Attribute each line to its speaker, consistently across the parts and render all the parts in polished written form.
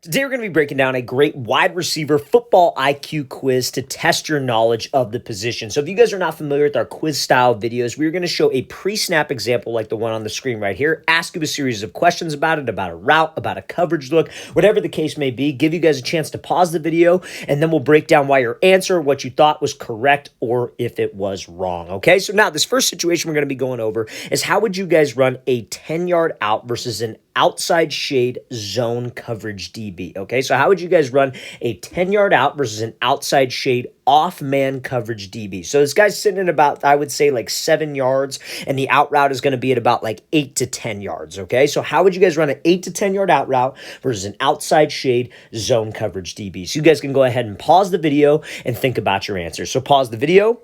Speaker 1: Today, we're going to be breaking down a great wide receiver football IQ quiz to test your knowledge of the position. So if you guys are not familiar with our quiz style videos, we're going to show a pre-snap example like the one on the screen right here, ask you a series of questions about it, about a route, about a coverage look, whatever the case may be, give you guys a chance to pause the video, and then we'll break down why your answer, what you thought was correct, or if it was wrong, okay? So now, this first situation we're going to be going over is how would you guys run a 10-yard out versus an outside shade zone coverage DB, okay? So how would you guys run a 10-yard out versus an outside shade off man coverage DB? So this guy's sitting at about, I would say, like 7 yards, and the out route is going to be at about like 8 to 10 yards, okay? So how would you guys run an 8 to 10 yard out route versus an outside shade zone coverage DB? So you guys can go ahead and pause the video and think about your answer. So pause the video.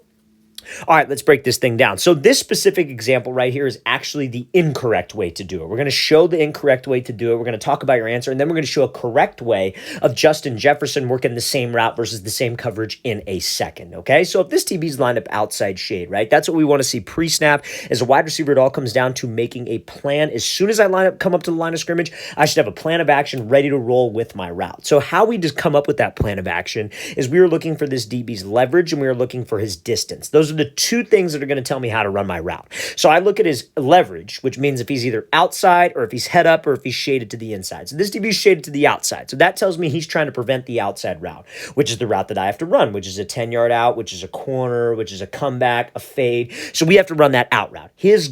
Speaker 1: All right, let's break this thing down. So this specific example right here is actually the incorrect way to do it. We're going to show the incorrect way to do it. We're going to talk about your answer, and then we're going to show a correct way of Justin Jefferson working the same route versus the same coverage in a second, okay? So if this DB's lined up outside shade, right, that's what we want to see pre-snap. As a wide receiver, it all comes down to making a plan. As soon as I come up to the line of scrimmage, I should have a plan of action ready to roll with my route. So how we just come up with that plan of action is we were looking for this DB's leverage, and we were looking for his distance. Those are the two things that are going to tell me how to run my route. So I look at his leverage, which means if he's either outside or if he's head up or if he's shaded to the inside. So this DB is shaded to the outside. So that tells me he's trying to prevent the outside route, which is the route that I have to run, which is a 10-yard out, which is a corner, which is a comeback, a fade. So we have to run that out route. His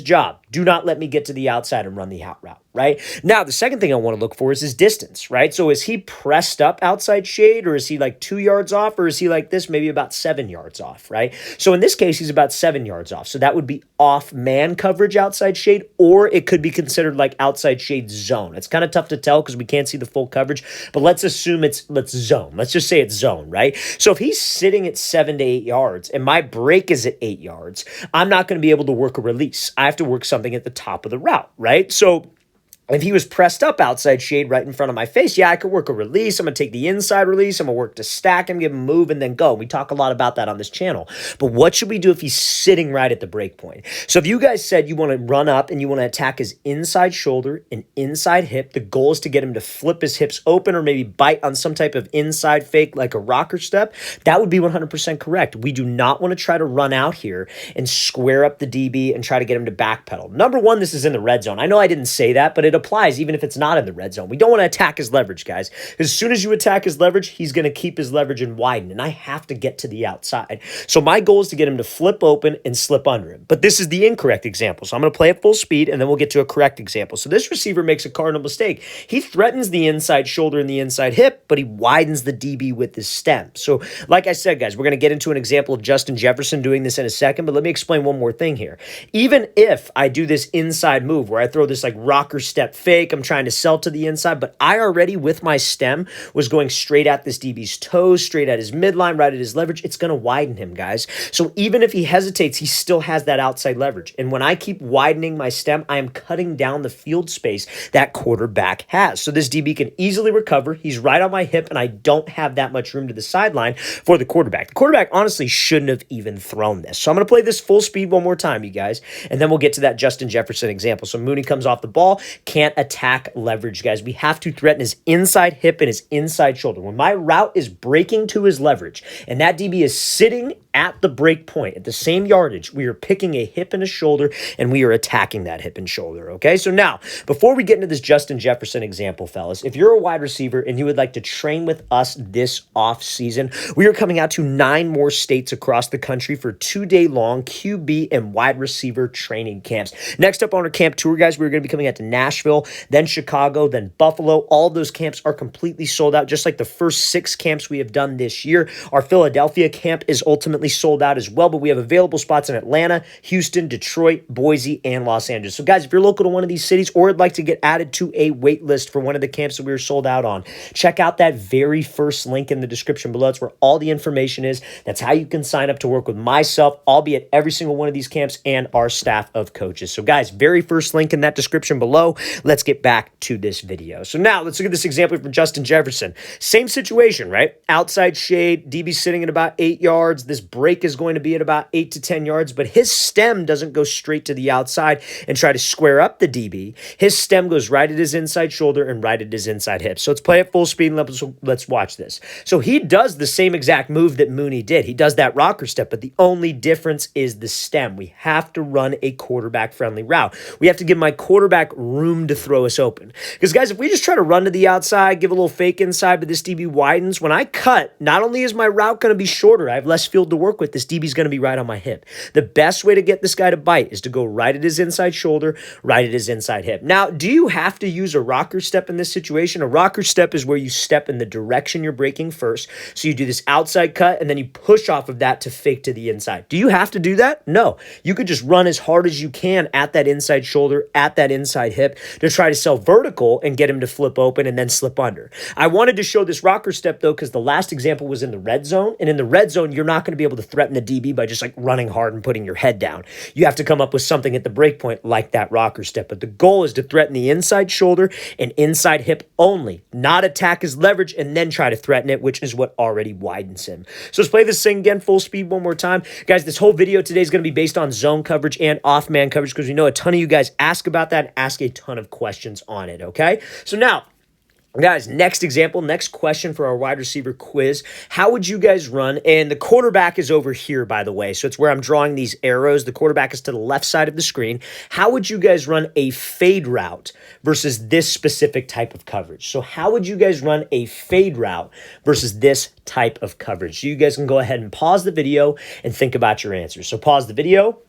Speaker 1: job, do not let me get to the outside and run the out route, right? Now, the second thing I want to look for is his distance, right? So is he pressed up outside shade, or is he like 2 yards off, or is he like this, maybe about 7 yards off, right? So in this case, he's about 7 yards off. So that would be off man coverage outside shade, or it could be considered like outside shade zone. It's kind of tough to tell because we can't see the full coverage, but let's assume let's zone. Let's just say it's zone, right? So if he's sitting at 7 to 8 yards and my break is at 8 yards, I'm not going to be able to work a release. I have to work something at the top of the route, right? So if he was pressed up outside shade right in front of my face, yeah, I could work a release. I'm going to take the inside release. I'm going to work to stack him, give him a move, and then go. We talk a lot about that on this channel. But what should we do if he's sitting right at the break point? So if you guys said you want to run up and you want to attack his inside shoulder and inside hip, the goal is to get him to flip his hips open or maybe bite on some type of inside fake like a rocker step, that would be 100% correct. We do not want to try to run out here and square up the DB and try to get him to backpedal. Number one, this is in the red zone. I know I didn't say that, but it applies even if it's not in the red zone. We don't want to attack his leverage, guys. As soon as you attack his leverage, he's going to keep his leverage and widen, and I have to get to the outside. So my goal is to get him to flip open and slip under him. But this is the incorrect example, so I'm going to play at full speed, and then we'll get to a correct example. So this receiver makes a cardinal mistake. He threatens the inside shoulder and the inside hip, but he widens the DB with his stem. So like I said, guys, we're going to get into an example of Justin Jefferson doing this in a second, but let me explain one more thing here. Even if I do this inside move where I throw this like rocker step fake, I'm trying to sell to the inside, but I already, with my stem, was going straight at this DB's toes, straight at his midline, right at his leverage. It's going to widen him, guys. So even if he hesitates, he still has that outside leverage. And when I keep widening my stem, I am cutting down the field space that quarterback has. So this DB can easily recover. He's right on my hip, and I don't have that much room to the sideline for the quarterback. The quarterback honestly shouldn't have even thrown this. So I'm going to play this full speed one more time, you guys, and then we'll get to that Justin Jefferson example. So Mooney comes off the ball, can't attack leverage, guys. We have to threaten his inside hip and his inside shoulder. When my route is breaking to his leverage and that DB is sitting at the break point at the same yardage, we are picking a hip and a shoulder, and we are attacking that hip and shoulder, okay? So now, before we get into this Justin Jefferson example, fellas, if you're a wide receiver and you would like to train with us this off season, we are coming out to 9 more states across the country for 2-day-long QB and wide receiver training camps. Next up on our camp tour, guys, we're going to be coming out to Nashville, then Chicago, then Buffalo. All of those camps are completely sold out, just like the first 6 camps we have done this year. Our Philadelphia camp is ultimately sold out as well, but we have available spots in Atlanta, Houston, Detroit, Boise, and Los Angeles. So guys, if you're local to one of these cities or would like to get added to a wait list for one of the camps that we were sold out on, check out that very first link in the description below. It's where all the information is. That's how you can sign up to work with myself. I'll be at every single one of these camps and our staff of coaches. So guys, very first link in that description below. let's get back to this video. So now let's look at this example from Justin Jefferson. Same situation, right? Outside shade, DB sitting at about 8 yards. This break is going to be at about 8 to 10 yards, but his stem doesn't go straight to the outside and try to square up the DB. His stem goes right at his inside shoulder and right at his inside hip. So let's play at full speed and let's watch this. So he does the same exact move that Mooney did. He does that rocker step, but the only difference is the stem. We have to run a quarterback-friendly route. We have to give my quarterback room to throw us open. Because, guys, if we just try to run to the outside, give a little fake inside, but this DB widens, when I cut, not only is my route going to be shorter, I have less field to work with, this DB is going to be right on my hip. The best way to get this guy to bite is to go right at his inside shoulder, right at his inside hip. Now, do you have to use a rocker step in this situation? A rocker step is where you step in the direction you're breaking first. So you do this outside cut, and then you push off of that to fake to the inside. Do you have to do that? No. You could just run as hard as you can at that inside shoulder, at that inside hip to try to sell vertical and get him to flip open and then slip under. I wanted to show this rocker step, though, because the last example was in the red zone. And in the red zone, you're not going to be able to threaten the DB by just like running hard and putting your head down. You have to come up with something at the break point like that rocker step. But the goal is to threaten the inside shoulder and inside hip only, not attack his leverage and then try to threaten it, which is what already widens him. So let's play this thing again, full speed one more time. Guys, this whole video today is going to be based on zone coverage and off-man coverage because we know a ton of you guys ask about that and ask a ton of questions on it, okay? So now, guys, next example, next question for our wide receiver quiz. How would you guys run? And the quarterback is over here, by the way. So it's where I'm drawing these arrows. The quarterback is to the left side of the screen. How would you guys run a fade route versus this specific type of coverage? So how would you guys run a fade route versus this type of coverage? So you guys can go ahead and pause the video and think about your answers. So pause the video.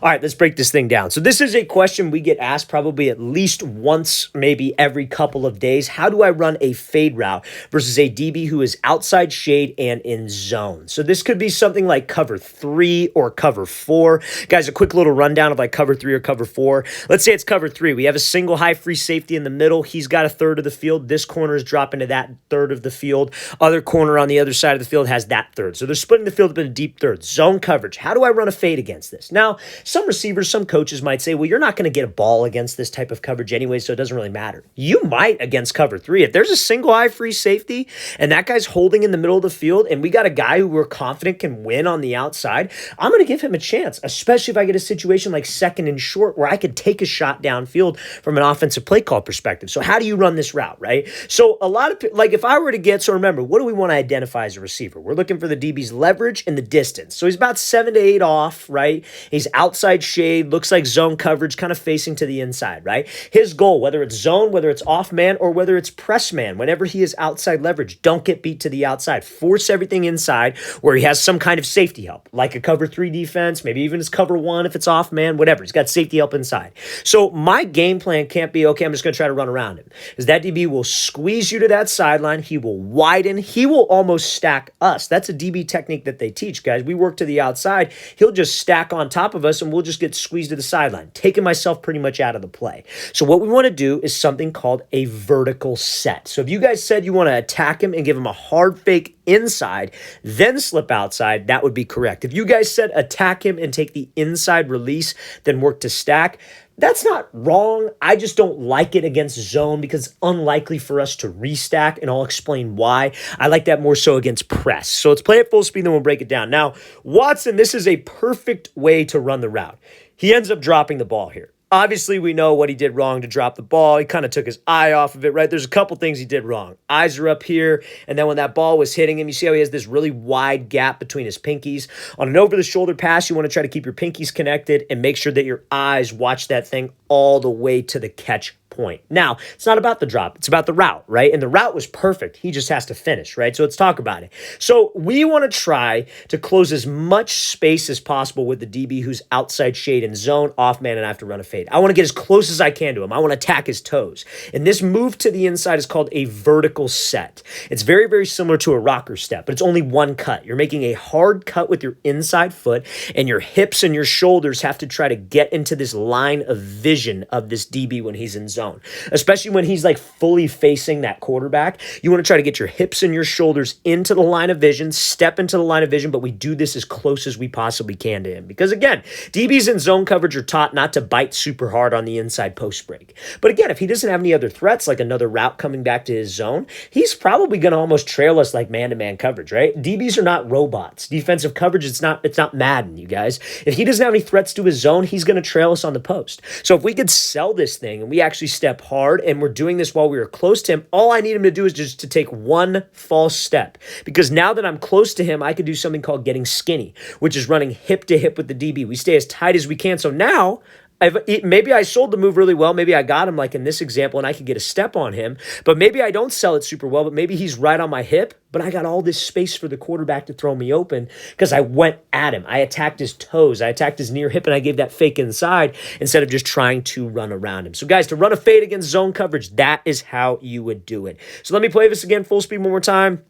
Speaker 1: All right, let's break this thing down. So this is a question we get asked probably at least once, maybe every couple of days. How do I run a fade route versus a DB who is outside shade and in zone? So this could be something like cover 3 or cover 4. Guys, a quick little rundown of like cover 3 or cover 4. Let's say it's cover 3. We have a single high free safety in the middle. He's got a third of the field. This corner is dropping to that third of the field. Other corner on the other side of the field has that third. So they're splitting the field up into deep thirds. Zone coverage. How do I run a fade against this? Now, some receivers, some coaches might say, well, you're not going to get a ball against this type of coverage anyway, so it doesn't really matter. You might against cover 3. If there's a single high free safety and that guy's holding in the middle of the field and we got a guy who we're confident can win on the outside, I'm going to give him a chance, especially if I get a situation like second and short where I could take a shot downfield from an offensive play call perspective. So how do you run this route, right? So a lot of, like if I were to get, so remember, what do we want to identify as a receiver? We're looking for the DB's leverage and the distance. So he's about 7 to 8 off, right? He's outside shade, looks like zone coverage, kind of facing to the inside, right? His goal, whether it's zone, whether it's off man, or whether it's press man, whenever he is outside leverage, don't get beat to the outside. Force everything inside where he has some kind of safety help, like a cover 3 defense, maybe even his cover 1 if it's off man, whatever. He's got safety help inside. So my game plan can't be, okay, I'm just going to try to run around him. Because that DB will squeeze you to that sideline. He will widen. He will almost stack us. That's a DB technique that they teach, guys. We work to the outside. He'll just stack on top of us and we'll just get squeezed to the sideline, taking myself pretty much out of the play. So what we want to do is something called a vertical set. So if you guys said you want to attack him and give him a hard fake inside, then slip outside, that would be correct. If you guys said attack him and take the inside release, then work to stack, that's not wrong. I just don't like it against zone because it's unlikely for us to restack, and I'll explain why. I like that more so against press. So let's play at full speed, then we'll break it down. Now, Watson, this is a perfect way to run the route. He ends up dropping the ball here. Obviously, we know what he did wrong to drop the ball. He kind of took his eye off of it, right? There's a couple things he did wrong. Eyes are up here, and then when that ball was hitting him, you see how he has this really wide gap between his pinkies. On an over-the-shoulder pass, you want to try to keep your pinkies connected and make sure that your eyes watch that thing all the way to the catch point. Now, it's not about the drop. It's about the route, right? And the route was perfect. He just has to finish, right? So let's talk about it. So we want to try to close as much space as possible with the DB who's outside shade and zone, off man, and I have to run a fade. I want to get as close as I can to him. I want to attack his toes. And this move to the inside is called a vertical set. It's very, very similar to a rocker step, but it's only one cut. You're making a hard cut with your inside foot, and your hips and your shoulders have to try to get into this line of vision of this DB when he's in zone. Especially when he's like fully facing that quarterback. You want to try to get your hips and your shoulders into the line of vision, step into the line of vision, but we do this as close as we possibly can to him. Because again, DBs in zone coverage are taught not to bite super hard on the inside post break. But again, if he doesn't have any other threats, like another route coming back to his zone, he's probably going to almost trail us like man-to-man coverage, right? DBs are not robots. Defensive coverage, it's not Madden, you guys. If he doesn't have any threats to his zone, he's going to trail us on the post. So if we could sell this thing and we actually step hard and we're doing this while we were close to him, all I need him to do is just to take one false step. Because now that I'm close to him, I could do something called getting skinny, which is running hip to hip with the DB. We stay as tight as we can. So now, maybe I sold the move really well. Maybe I got him like in this example and I could get a step on him. But maybe I don't sell it super well, but maybe he's right on my hip. But I got all this space for the quarterback to throw me open because I went at him. I attacked his toes. I attacked his near hip, and I gave that fake inside instead of just trying to run around him. So guys, to run a fade against zone coverage, that is how you would do it. So let me play this again full speed one more time.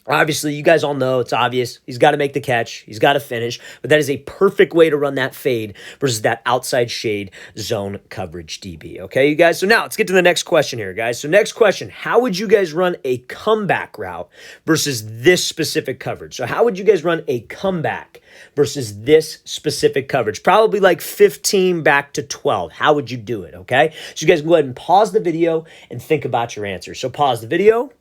Speaker 1: Obviously, you guys all know it's obvious. He's got to make the catch. He's got to finish. But that is a perfect way to run that fade versus that outside shade zone coverage DB. Okay, you guys? So now let's get to the next question here, guys. So next question, how would you guys run a comeback route versus this specific coverage? So how would you guys run a comeback versus this specific coverage? Probably like 15 back to 12. How would you do it, okay? So you guys go ahead and pause the video and think about your answer. So pause the video.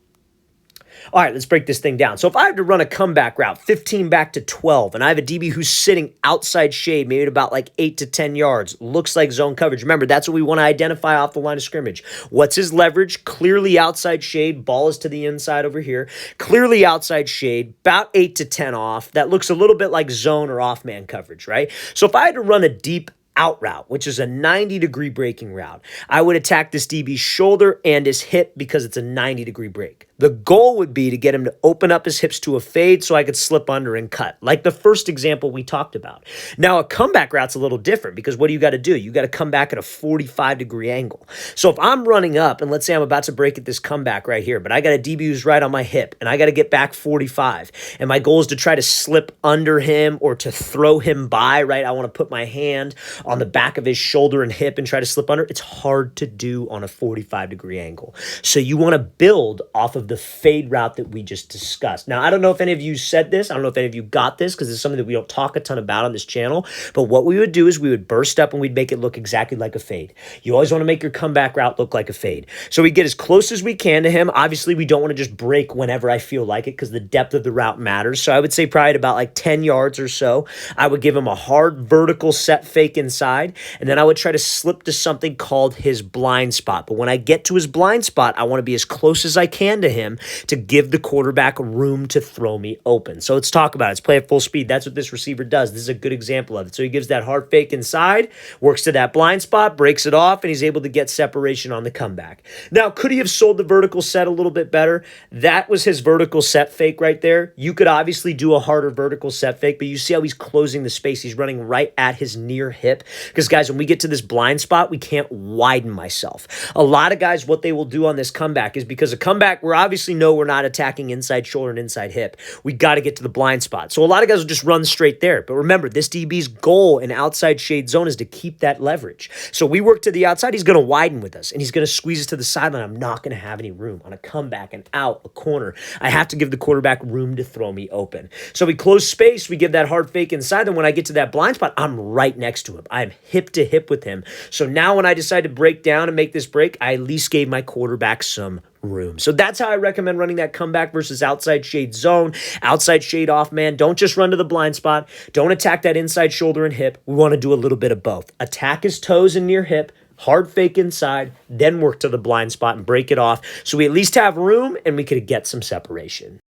Speaker 1: All right, let's break this thing down. So if I have to run a comeback route, 15 back to 12, and I have a DB who's sitting outside shade, maybe at about like 8 to 10 yards, looks like zone coverage. Remember, that's what we want to identify off the line of scrimmage. What's his leverage? Clearly outside shade. Ball is to the inside over here. Clearly outside shade, about 8 to 10 off. That looks a little bit like zone or off-man coverage, right? So if I had to run a deep out route, which is a 90-degree breaking route, I would attack this DB's shoulder and his hip because it's a 90-degree break. The goal would be to get him to open up his hips to a fade so I could slip under and cut, like the first example we talked about. Now, a comeback route's a little different because what do you got to do? You got to come back at a 45-degree angle. So if I'm running up, and let's say I'm about to break at this comeback right here, but I got a DB who's right on my hip, and I got to get back 45, and my goal is to try to slip under him or to throw him by, right? I want to put my hand on the back of his shoulder and hip and try to slip under. It's hard to do on a 45-degree angle. So you want to build off of the fade route that we just discussed. Now, I don't know if any of you said this. I don't know if any of you got this because it's something that we don't talk a ton about on this channel. But what we would do is we would burst up and we'd make it look exactly like a fade. You always want to make your comeback route look like a fade. So we get as close as we can to him. Obviously, we don't want to just break whenever I feel like it because the depth of the route matters. So I would say probably at about like 10 yards or so, I would give him a hard vertical set fake inside. And then I would try to slip to something called his blind spot. But when I get to his blind spot, I want to be as close as I can to him to give the quarterback room to throw me open. So let's talk about it. Let's play at full speed. That's what this receiver does. This is a good example of it. So he gives that hard fake inside, works to that blind spot, breaks it off, and he's able to get separation on the comeback. Now, could he have sold the vertical set a little bit better? That was his vertical set fake right there. You could obviously do a harder vertical set fake, but you see how he's closing the space. He's running right at his near hip. Because, guys, when we get to this blind spot, we can't widen myself. A lot of guys, what they will do on this comeback is because a comeback, we're obviously know we're not attacking inside shoulder and inside hip. We got to get to the blind spot. So a lot of guys will just run straight there. But remember, this DB's goal in outside shade zone is to keep that leverage. So we work to the outside. He's going to widen with us, and he's going to squeeze us to the sideline. I'm not going to have any room on a comeback, and out, a corner. I have to give the quarterback room to throw me open. So we close space. We give that hard fake inside. Then when I get to that blind spot, I'm right next to him. I'm hip to hip with him. So now when I decide to break down and make this break, I at least gave my quarterback some room. So that's how I recommend running that comeback versus outside shade zone, outside shade off, man. Don't just run to the blind spot. Don't attack that inside shoulder and hip. We want to do a little bit of both. Attack his toes and near hip, hard fake inside, then work to the blind spot and break it off so we at least have room and we could get some separation.